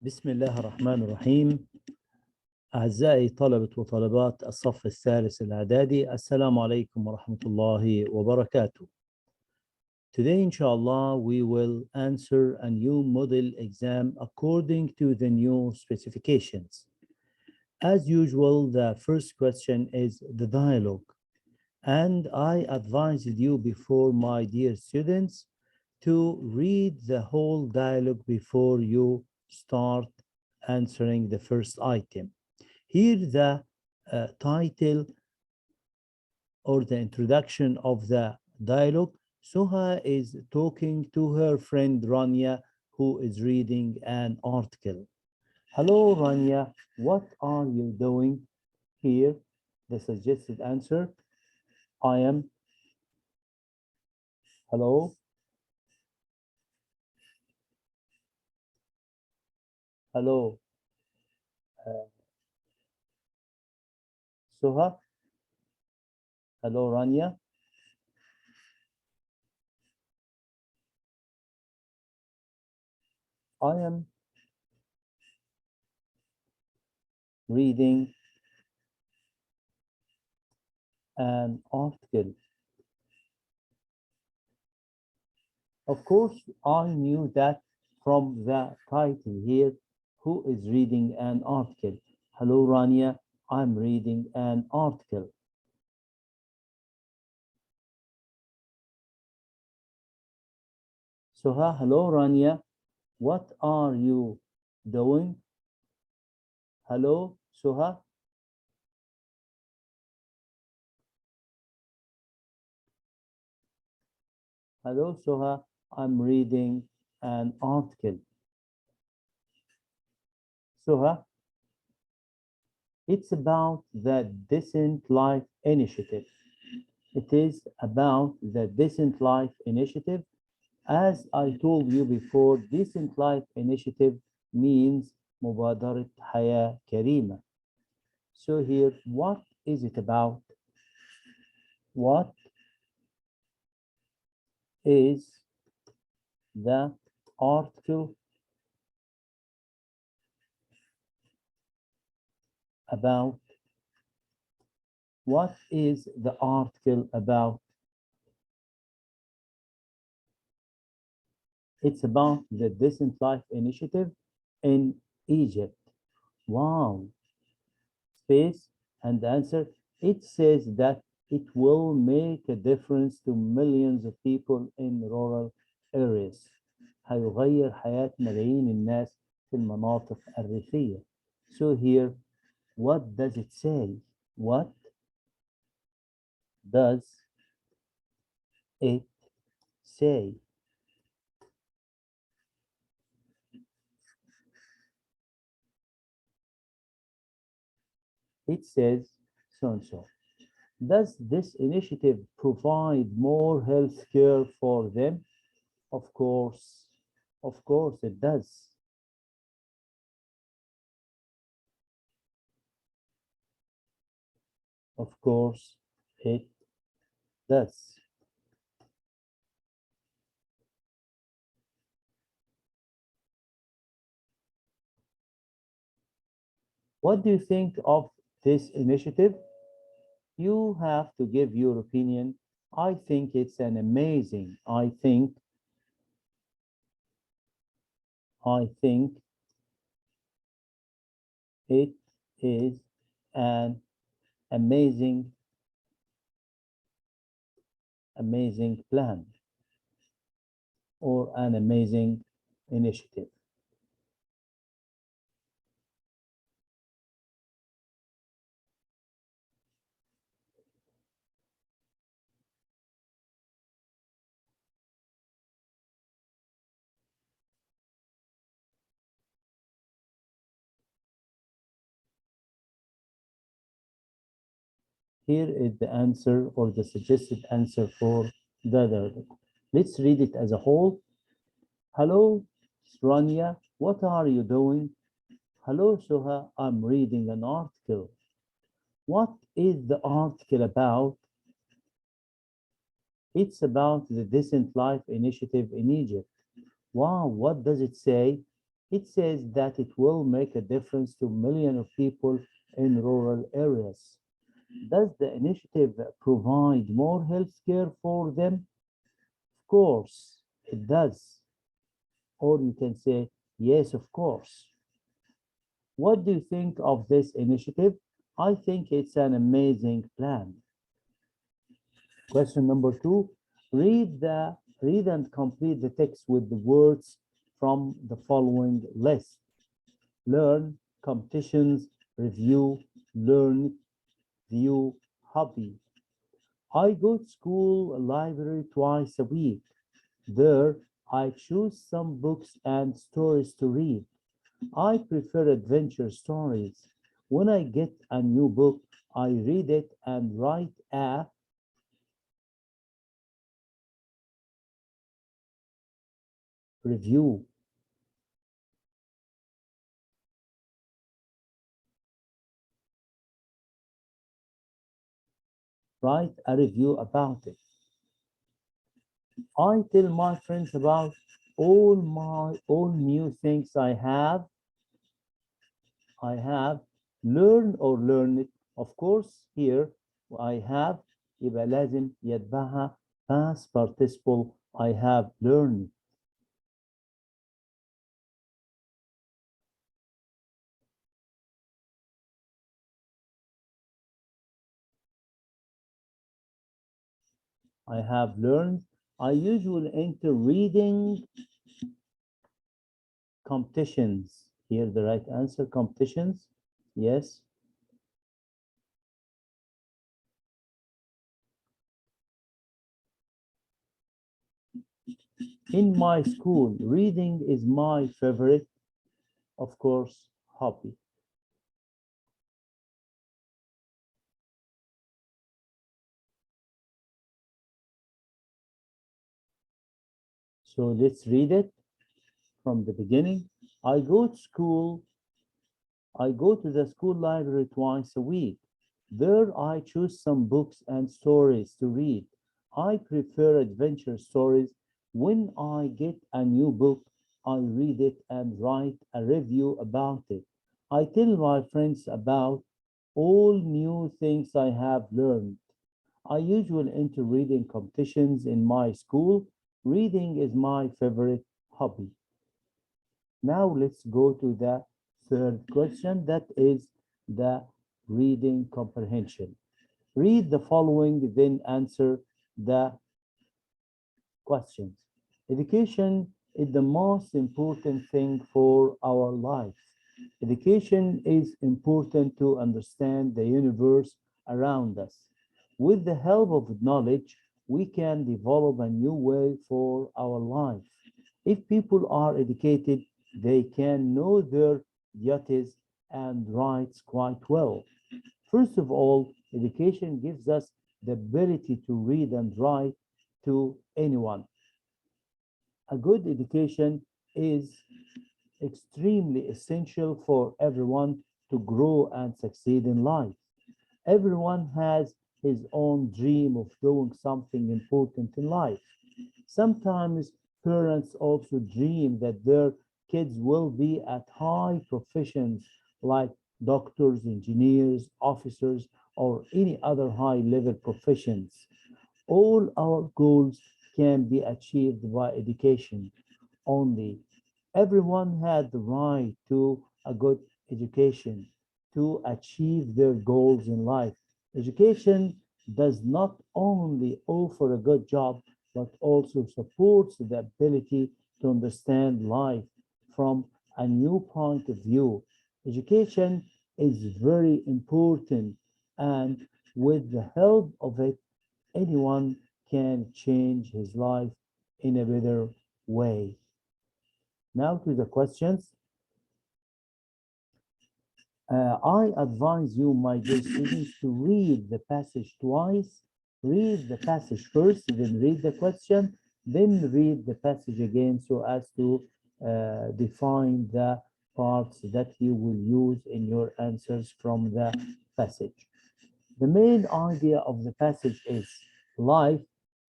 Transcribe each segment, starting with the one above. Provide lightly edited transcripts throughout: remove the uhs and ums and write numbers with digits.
بسم الله الرحمن الرحيم. أعزائي طلبة وطالبات الصف الثالث الإعدادي، السلام عليكم ورحمة الله وبركاته. Today, inshallah, we will answer a new model exam according to the new specifications. As usual, the first question is the dialogue. And I advised you before, my dear students, to read the whole dialogue before you start answering the first item. Here the title or the introduction of the dialogue. Suha is talking to her friend Rania, who is reading an article. Hello Rania, what are you doing? Here the suggested answer. I am. Hello. Hello. Suha. Hello Rania. I am reading an article. Of course, I knew that from the title here, who is reading an article. Hello Rania, I'm reading an article. Suha, hello Rania, what are you doing? Hello Suha. Hello Suha, I'm reading an article. Suha, it's about the Decent Life Initiative. It is about the Decent Life Initiative. As I told you before, Decent Life Initiative means مبادرة حياة كريمة. So here, what is it about? What is the article about? What is the article about? It's about the Decent Life Initiative in Egypt. Wow. Space and the answer. It says that it will make a difference to millions of people in rural areas. هيغير حياة ملايين الناس في المناطق الريفية. So here, what does it say? What does it say? It says so and so. Does this initiative provide more health care for them? Of course it does. Of course it does. What do you think of this initiative? You have to give your opinion. I think it's an amazing. I think it is an amazing plan or an amazing initiative. Here is the answer or the suggested answer for the dialogue. Let's read it as a whole. Hello, Rania, what are you doing? Hello, Suha, I'm reading an article. What is the article about? It's about the Decent Life Initiative in Egypt. Wow, what does it say? It says that it will make a difference to millions of people in rural areas. Does the initiative provide more health care for them? Of course, it does. Or you can say, yes, of course. What do you think of this initiative? I think it's an amazing plan. Question number 2, read and complete the text with the words from the following list. Learn, competitions, review, learn, view, hobby. I go to school library twice a week. There, I choose some books and stories to read. I prefer adventure stories. When I get a new book, I read it and write a review. Write a review about it. I tell my friends about all new things I have learned or learned. Of course here I have يبقى لازم يتبعها past participle I have learned. I have learned. I usually enter reading competitions. Here the right answer, competitions. Yes. In my school, reading is my favorite, of course, hobby. So let's read it from the beginning. I go to the school library twice a week. There I choose some books and stories to read. I prefer adventure stories. When I get a new book, I read it and write a review about it. I tell my friends about all new things I have learned. I usually enter reading competitions in my school. Reading is my favorite hobby. Now let's go to the third question, that is the reading comprehension. Read the following, then answer the questions. Education is the most important thing for our life. Education is important to understand the universe around us. With the help of knowledge, we can develop a new way for our life. If people are educated, they can know their duties and rights quite well. First of all, education gives us the ability to read and write to anyone. A good education is extremely essential for everyone to grow and succeed in life. Everyone has his own dream of doing something important in life. Sometimes parents also dream that their kids will be at high professions like doctors, engineers, officers, or any other high-level professions. All our goals can be achieved by education only. Everyone had the right to a good education to achieve their goals in life. Education does not only offer a good job, but also supports the ability to understand life from a new point of view. Education is very important, and with the help of it, anyone can change his life in a better way. Now to the questions. I advise you, my dear students, to read the passage twice. Read the passage first, then read the question, then read the passage again so as to define the parts that you will use in your answers from the passage. The main idea of the passage is life,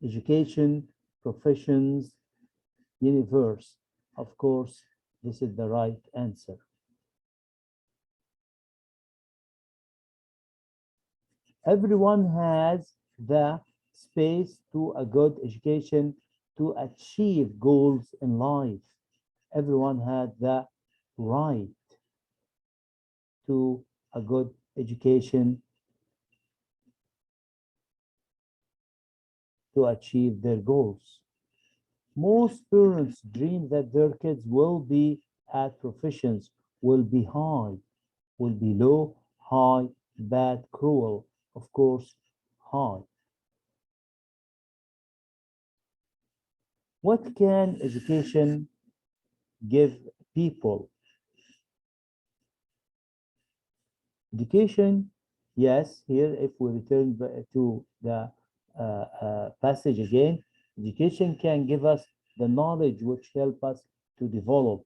education, professions, universe. Of course, This is the right answer. Everyone has the space to a good education to achieve goals in life. Everyone had the right to a good education to achieve their goals. Most parents dream that their kids will be at professions, will be high, will be low, high, bad, cruel, of course, high. What can education give people? Education, yes, here if we return to the passage again, education can give us the knowledge which help us to develop.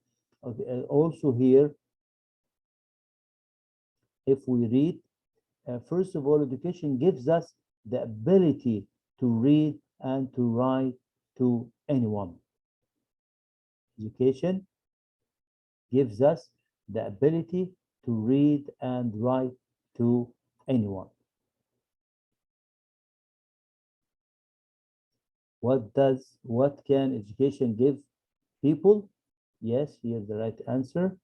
Also here, if we read, first of all, education gives us the ability to read and to write to anyone. Education gives us the ability to read and write to anyone. What can education give people? Yes, here's the right answer.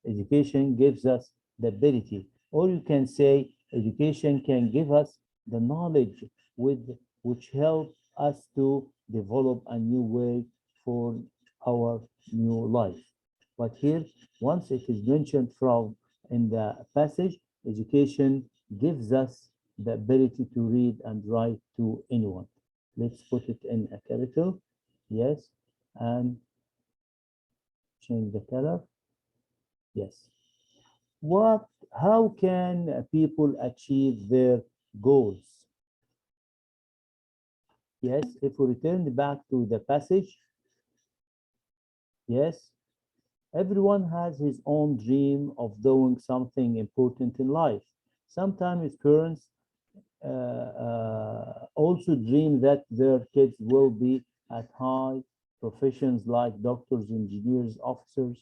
Education gives us the ability, or you can say education can give us the knowledge which help us to develop a new way for our new life. But here, once it is mentioned from in the passage, education gives us the ability to read and write to anyone. Let's put it in a capital, yes, and change the color. Yes. How can people achieve their goals? Yes, if we return back to the passage, yes, everyone has his own dream of doing something important in life. Sometimes parents also dream that their kids will be at high professions like doctors, engineers, officers,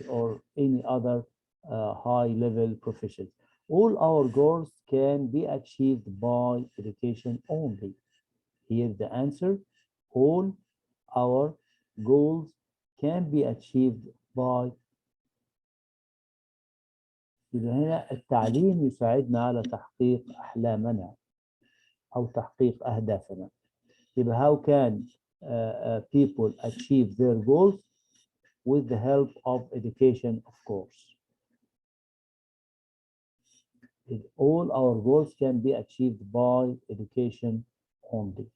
or any other high-level professions. All our goals can be achieved by education only. Here the answer, all our goals can be achieved by. إذا هنا التعليم يساعدنا على تحقيق أحلامنا أو تحقيق أهدافنا. يبقى how can people achieve their goals? With the help of education, of course. All our goals can be achieved by education only.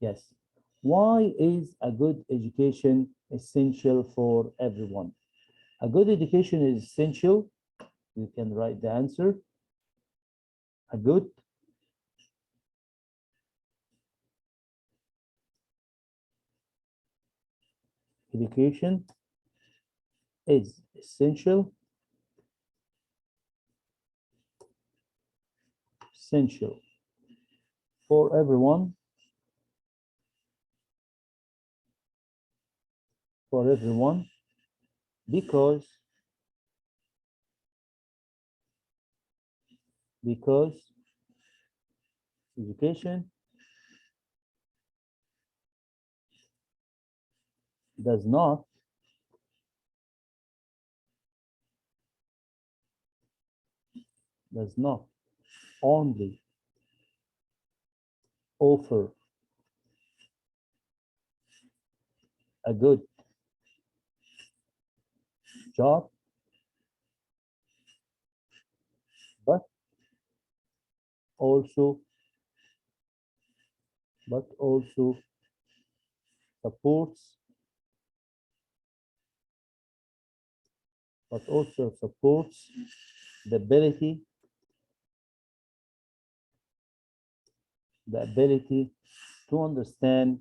Yes. Why is a good education essential for everyone? A good education is essential. You can write the answer. A good education is essential for everyone because education does not only offer a good job, but also supports the ability to understand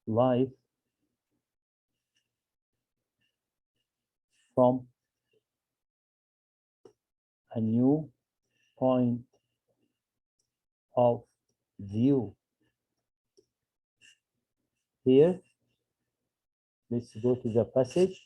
life from a new point of view. Here, let's go to the passage.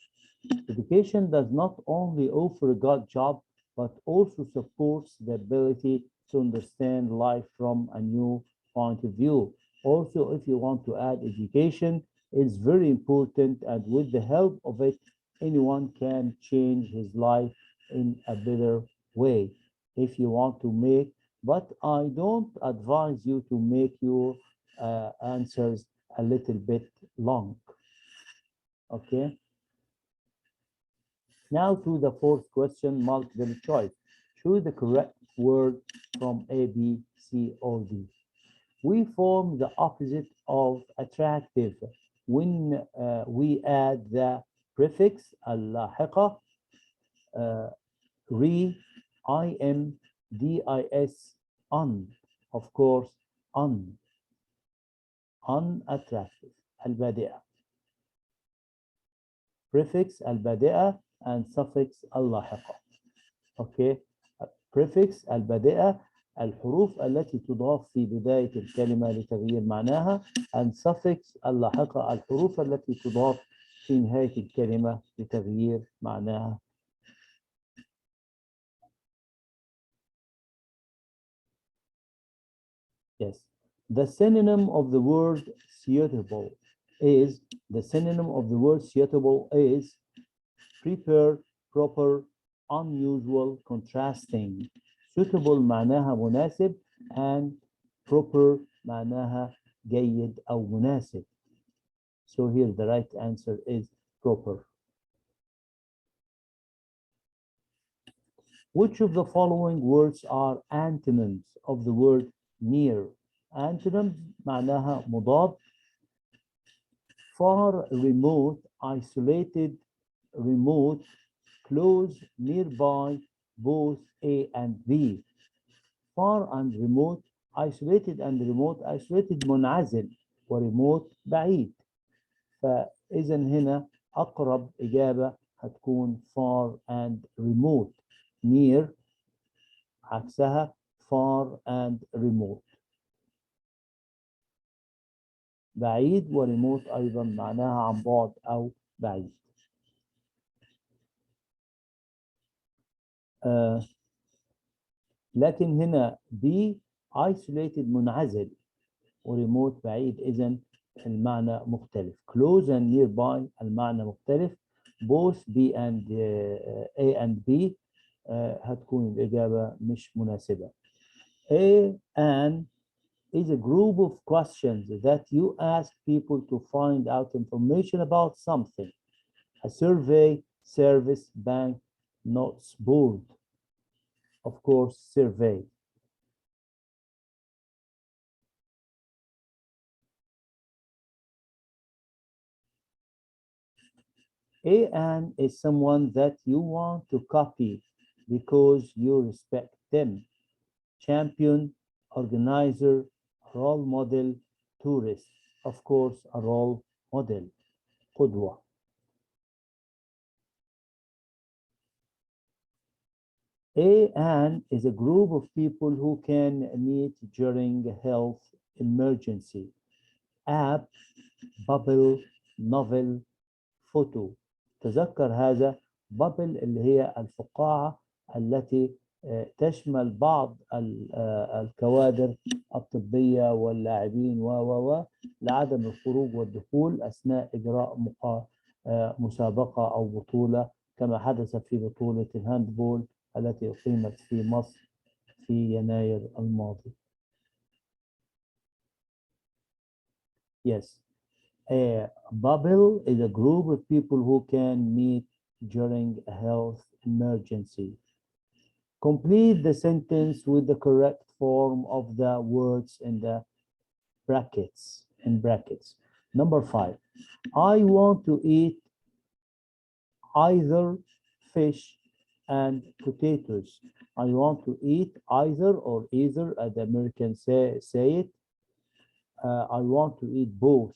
Education does not only offer a good job, but also supports the ability to understand life from a new point of view. Also, if you want to add education, it's very important, and with the help of it, anyone can change his life in a better way. If you want to make, but I don't advise you to make your answers a little bit long. Okay. Now to the fourth question, multiple choice. Choose the correct word from A, B, C, or D. We form the opposite of attractive when we add the prefix اللاحقة re, im, dis, un. Of course, unattractive البادئة. Prefix البادئة and suffix اللاحقة. Okay. Prefix البادئة الحروف التي تضاف في بداية الكلمة لتغيير معناها and suffix اللاحقة الحروف التي تضاف في نهاية الكلمة لتغيير معناها. Yes. The synonym of the word suitable is prepare, proper, unusual, contrasting. Suitable معناها مناسب and proper معناها جيد أو مناسب. So here the right answer is proper. Which of the following words are antonyms of the word near? Antonyms معناها مضاد. Far, remote, isolated, remote, close, nearby, both A and B. Far and remote, isolated and remote, isolated منعزل وريموت بعيد. فإذا هنا أقرب إجابة هتكون far and remote. Near عكسها far and remote. بعيد وريموت أيضا معناها عن بعد أو بعيد. لكن هنا B isolated منعزل وريموت بعيد، إذن المعنى مختلف. Close and nearby المعنى مختلف. Both B and A and B هتكون الإجابة مش مناسبة. A and is a group of questions that you ask people to find out information about something. A survey, service, bank, notes board. Of course, survey. An is someone that you want to copy because you respect them. Champion, organizer, role model, tourist. Of course, a role model. قدوة. An is a group of people who can meet during a health emergency. App, bubble, novel, photo. تذكر هذا bubble اللي هي الفقاعة التي تشمل بعض الكوادر الطبية واللاعبين لعدم الخروج والدخول أثناء إجراء مسابقة أو بطولة، كما حدث في بطولة الهاندبول التي أقيمت في مصر في يناير الماضي. Yes. A bubble is a group of people who can meet during a health emergency. Complete the sentence with the correct form of the words in the brackets. Number 5. I want to eat either fish and potatoes. I want to eat either or either, as the Americans say it. I want to eat both.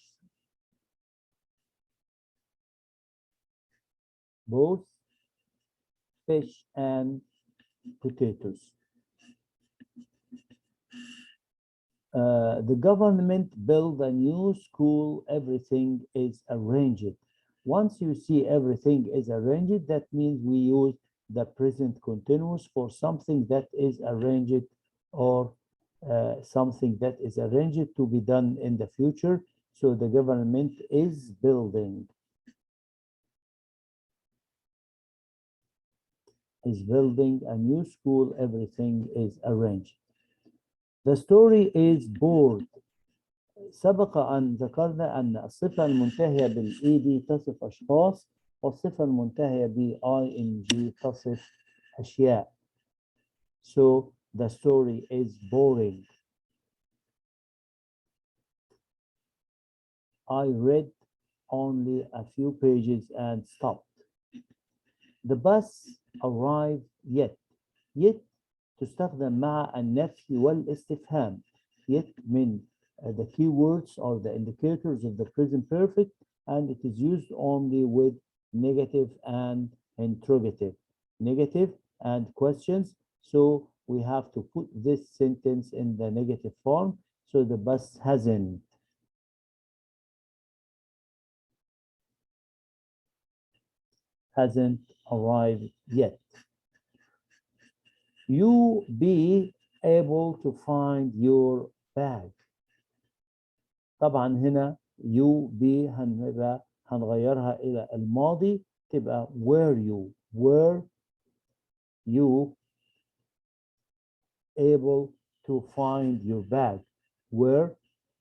Both fish and potatoes. The government built a new school, everything is arranged. Once you see everything is arranged, that means we use the present continuous for something that is arranged or something that is arranged to be done in the future. So the government is building. Is building a new school, everything is arranged. The story is bored. سبق أن ذكرنا أن الصفة المنتهية بالإيدي تصف أشخاص والصفة المنتهية ب-ing تصف أشياء. So the story is boring. I read only a few pages and stopped. The bus arrived yet. Yet تستخدم مع النفي والاستفهام. Yet من the keywords or the indicators of the present perfect, and it is used only with negative and interrogative. Negative and questions. So we have to put this sentence in the negative form. So the bus hasn't. Hasn't arrived yet. You be able to find your bag. طبعا هنا you be هنغيرها إلى الماضي تبقى were you able to find your bag. Were,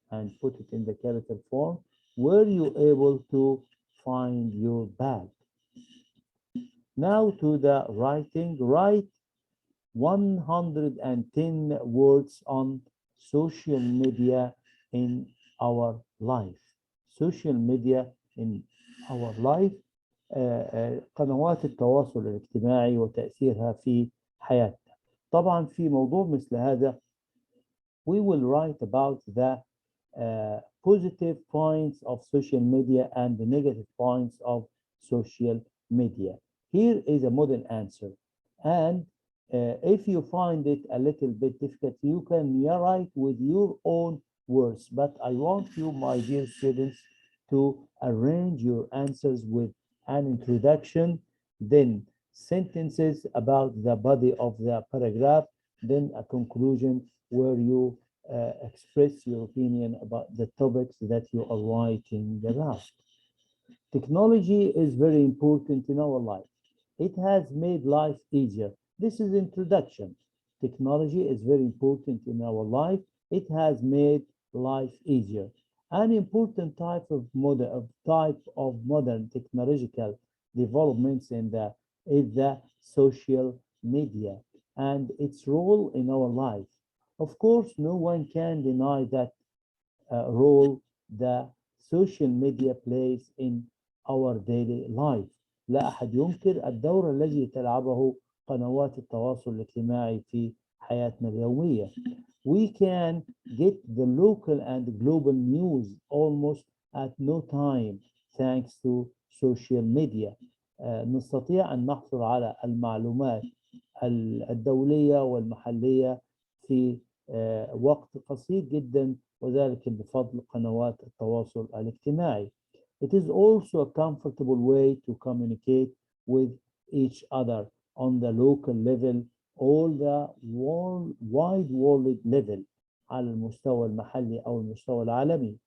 and put it in the capital form. Were you able to find your bag? Now to the writing. Write 110 words on social media in our life. Social media in our life. قنوات التواصل الاجتماعي وتأثيرها في حياتنا. طبعا في موضوع مثل هذا we will write about the positive points of social media and the negative points of social media. Here is a model answer, and if you find it a little bit difficult, you can write with your own words, but I want you, my dear students, to arrange your answers with an introduction, then sentences about the body of the paragraph, then a conclusion where you express your opinion about the topics that you are writing about. Technology is very important in our life. It has made life easier. This is introduction. Technology is very important in our life. It has made life easier. An important type of modern technological developments is the social media and its role in our life. Of course, no one can deny that role the social media plays in our daily life. لا أحد ينكر الدور الذي تلعبه قنوات التواصل الاجتماعي في حياتنا اليومية. We can get the local and global news almost at no time thanks to social media. نستطيع أن نحصل على المعلومات الدولية والمحلية في وقت قصير جدا وذلك بفضل قنوات التواصل الاجتماعي. It is also a comfortable way to communicate with each other on the local level or the wide world level على المستوى المحلي أو المستوى العالمي.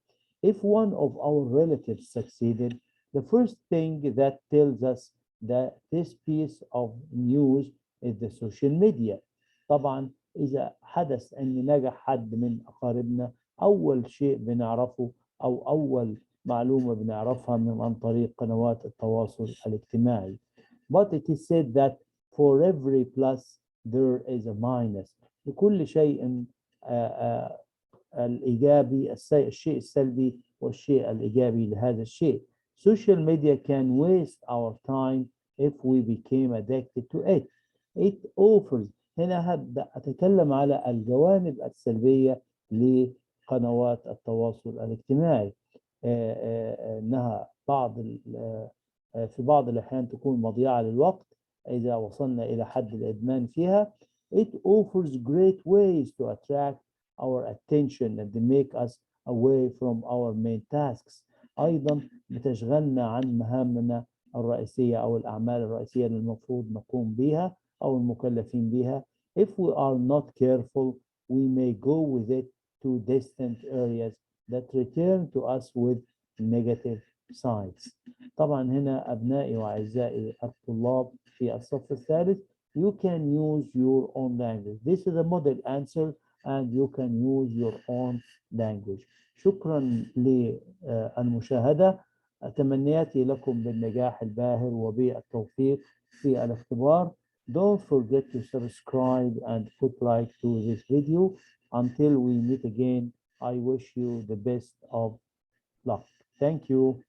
If one of our relatives succeeded, the first thing that tells us that this piece of news is the social media. طبعا إذا حدث أن نجح حد من أقاربنا أول شيء بنعرفه أو أول معلومة بنعرفها عن طريق قنوات التواصل الاجتماعي. But it is said that for every plus there is a minus. لكل شيء الإيجابي الشيء السلبي والشيء الإيجابي لهذا الشيء. Social media can waste our time if we became addicted to it. It offers. هنا هبدأ أتكلم على الجوانب السلبية لقنوات التواصل الاجتماعي. انها في بعض الاحيان تكون مضيعه للوقت إذا وصلنا إلى حد الإدمان فيها. It offers great ways to attract our attention and make us away from our main tasks. أيضا بتشغلنا عن مهامنا الرئيسية أو الأعمال الرئيسية اللي المفروض نقوم بها أو المكلفين بها. If we are not careful, we may go with it to distant areas that return to us with negative sides. طبعا هنا أبنائي وأعزائي الطلاب في الصف الثالث, you can use your own language. This is a model answer and you can use your own language. شكرا للمشاهدة. تمنياتي لكم بالنجاح الباهر وبالتوفيق في الاختبار. Don't forget to subscribe and put like to this video. Until we meet again, I wish you the best of luck. Thank you.